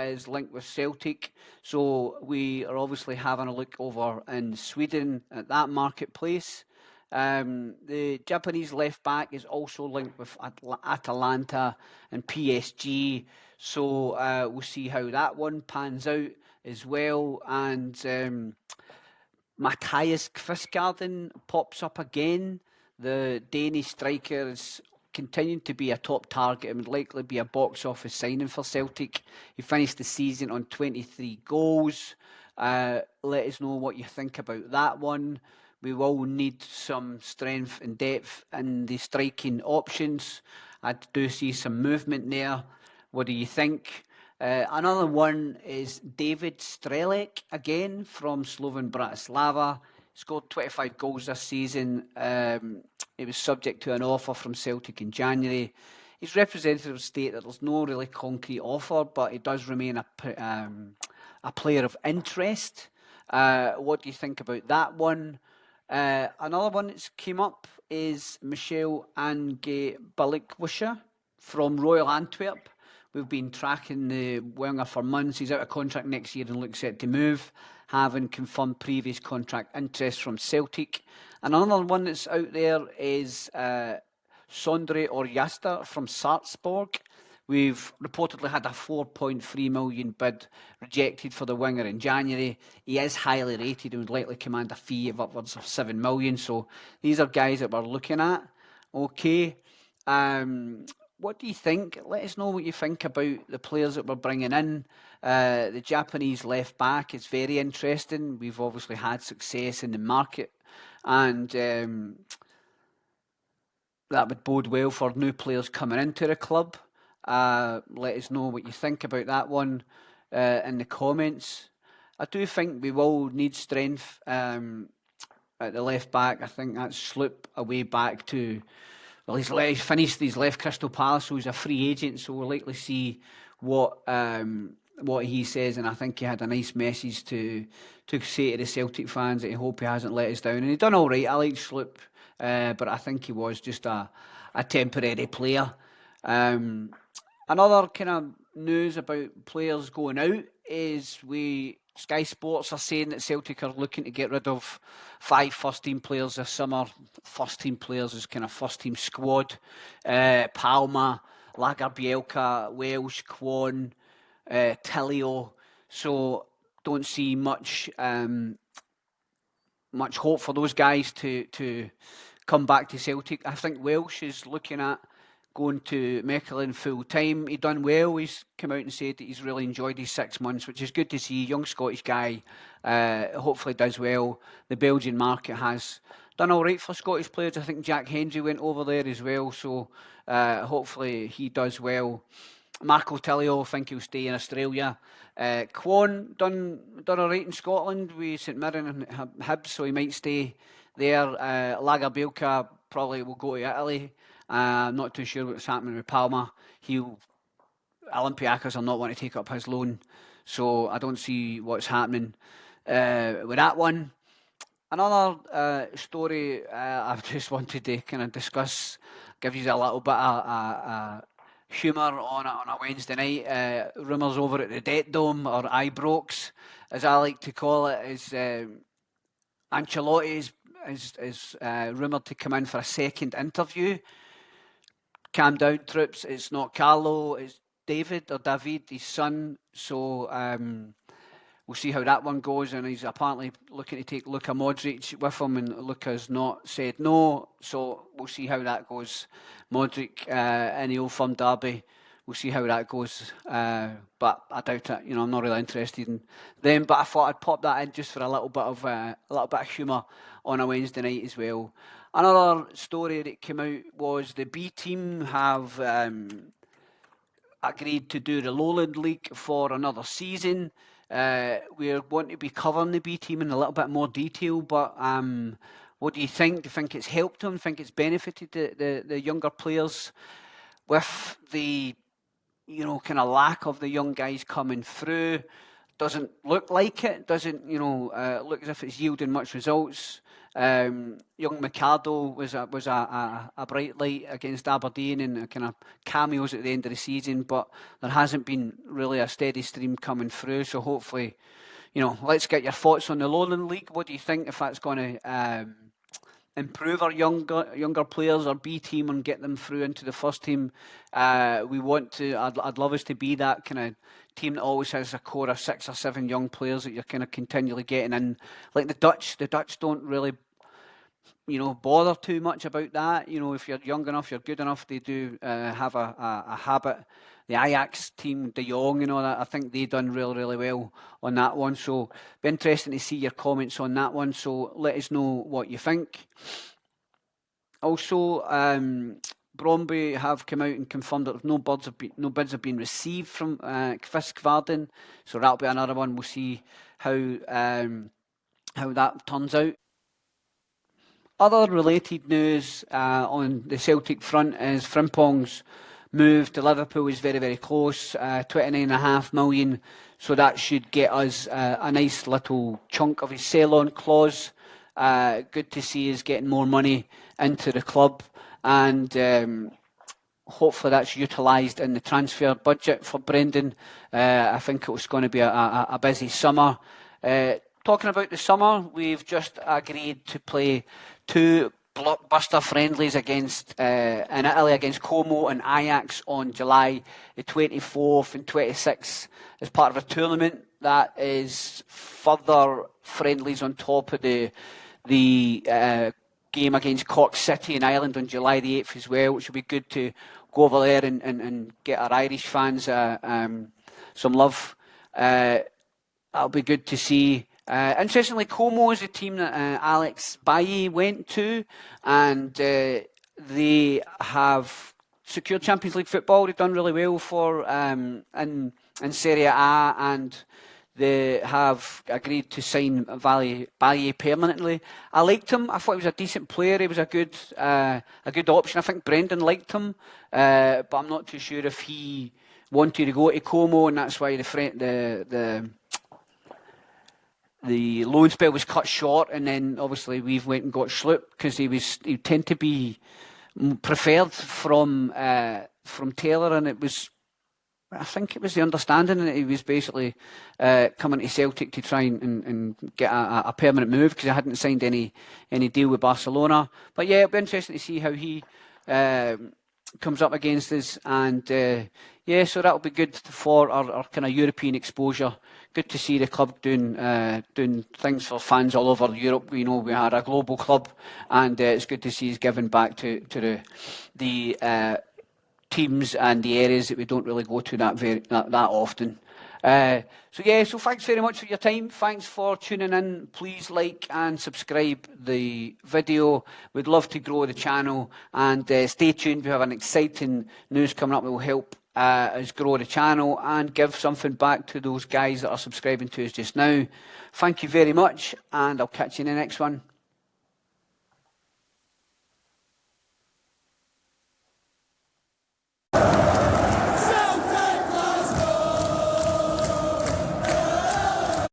is linked with Celtic, so we are obviously having a look over in Sweden at that marketplace. The Japanese left back is also linked with Atalanta and PSG, so we'll see how that one pans out as well. And Matthias Kvistgaarden pops up again. The Danish striker is continuing to be a top target and would likely be a box office signing for Celtic. He finished the season on 23 goals. Let us know what you think about that one. We will need some strength and depth in the striking options. I do see some movement there. What do you think? Another one is David Strelec, again from Slovan Bratislava. Scored 25 goals this season. He was subject to an offer from Celtic in January. His representatives state that there's no really concrete offer, but he does remain a player of interest. What do you think about that one? Another one that's came up is Michel Ange Balikwisha from Royal Antwerp. We've been tracking the winger for months. He's out of contract next year and looks set to move, having confirmed previous contract interest from Celtic. And another one that's out there is Sondre Orjasta from Sarpsborg. We've reportedly had a 4.3 million bid rejected for the winger in January. He is highly rated and would likely command a fee of upwards of 7 million. So these are guys that we're looking at. Okay. What do you think? Let us know what you think about the players that we're bringing in. The Japanese left back is very interesting. We've obviously had success in the market, and that would bode well for new players coming into the club. Let us know what you think about that one in the comments. I do think we will need strength at the left back. I think that Sloop away back to... Well, he's finished. He's left Crystal Palace, so he's a free agent. So we'll likely see what he says, and I think he had a nice message to say to the Celtic fans that he hope he hasn't let us down. And he done all right. I like Sloop, but I think he was just a temporary player. Another kind of news about players going out is Sky Sports are saying that Celtic are looking to get rid of 5 first-team players this summer. First-team players is kind of first-team squad. Palma, Lagerbielke, Welsh, Kwon, Tilio. So don't see much hope for those guys to come back to Celtic. I think Welsh is looking at going to Mechelen full time. He done well. He's come out and said that he's really enjoyed his 6 months, which is good to see. Young Scottish guy, hopefully does well. The Belgian market has done all right for Scottish players. I think Jack Hendry went over there as well, so hopefully he does well. Marco Tilio, I think he'll stay in Australia. Kwon done all right in Scotland with St Mirren and Hibs, so he might stay there. Lagerbielke probably will go to Italy. I'm not too sure what's happening with Palma. Olympiacos are not wanting to take up his loan, so I don't see what's happening with that one. Another story I've just wanted to kind of discuss, give you a little bit of humour on a Wednesday night. Rumours over at the Debt Dome, or Ibrox, as I like to call it, is Ancelotti is rumoured to come in for a second interview. Calm down, troops. It's not Carlo, it's David, his son. So we'll see how that one goes. And he's apparently looking to take Luka Modric with him, and Luka's not said no. So we'll see how that goes. Modric in the Old Firm derby. We'll see how that goes. But I doubt it. I'm not really interested in them. But I thought I'd pop that in just for a little bit of humour on a Wednesday night as well. Another story that came out was the B team have agreed to do the Lowland League for another season. We're going to be covering the B team in a little bit more detail, but what do you think? Do you think it's helped them? Do you think it's benefited the younger players with the kind of lack of the young guys coming through? doesn't look like it. Doesn't look as if it's yielding much results. Young McArdle was a bright light against Aberdeen and kind of cameos at the end of the season, but there hasn't been really a steady stream coming through. So hopefully, let's get your thoughts on the Lowland League. What do you think, if that's going to improve our younger players, our B team, and get them through into the first team? We want to. I'd love us to be that kind of team that always has a core of 6 or 7 young players that you're kind of continually getting in. Like the Dutch don't really, bother too much about that. If you're young enough, you're good enough, they do have a habit. The Ajax team, De Jong, I think they done really, really well on that one. So be interesting to see your comments on that one. So let us know what you think. Also, Bromby have come out and confirmed that no bids have been received from Kvistgaarden. So that'll be another one. We'll see how that turns out. Other related news on the Celtic front is Frimpong's move to Liverpool is very, very close, 29.5 million. So that should get us a nice little chunk of his sell-on clause. Good to see us getting more money into the club, and hopefully that's utilised in the transfer budget for Brendan. I think it was going to be a busy summer. Talking about the summer, we've just agreed to play 2 blockbuster friendlies against in Italy against Como and Ajax on July the 24th and 26th as part of a tournament. That is further friendlies on top of the game against Cork City in Ireland on July the 8th as well, which will be good to go over there and get our Irish fans some love. That'll be good to see. Interestingly, Como is a team that Alex Bailly went to, and they have secured Champions League football. They've done really well for in Serie A, and they have agreed to sign Bailly permanently. I liked him. I thought he was a decent player. He was a good option. I think Brendan liked him, but I'm not too sure if he wanted to go to Como, and that's why the loan spell was cut short, and then obviously we've went and got Schlupp because he tend to be preferred from Taylor, and I think it was the understanding that he was basically coming to Celtic to try and get a permanent move because he hadn't signed any deal with Barcelona. But yeah, it'll be interesting to see how he comes up against us, and so that'll be good for our kind of European exposure. Good to see the club doing things for fans all over Europe. We know we are a global club, and it's good to see us giving back to the teams and the areas that we don't really go to that often. So thanks very much for your time. Thanks for tuning in. Please like and subscribe the video. We'd love to grow the channel, and stay tuned. We have an exciting news coming up that will help us grow the channel and give something back to those guys that are subscribing to us just now. Thank you very much, and I'll catch you in the next one.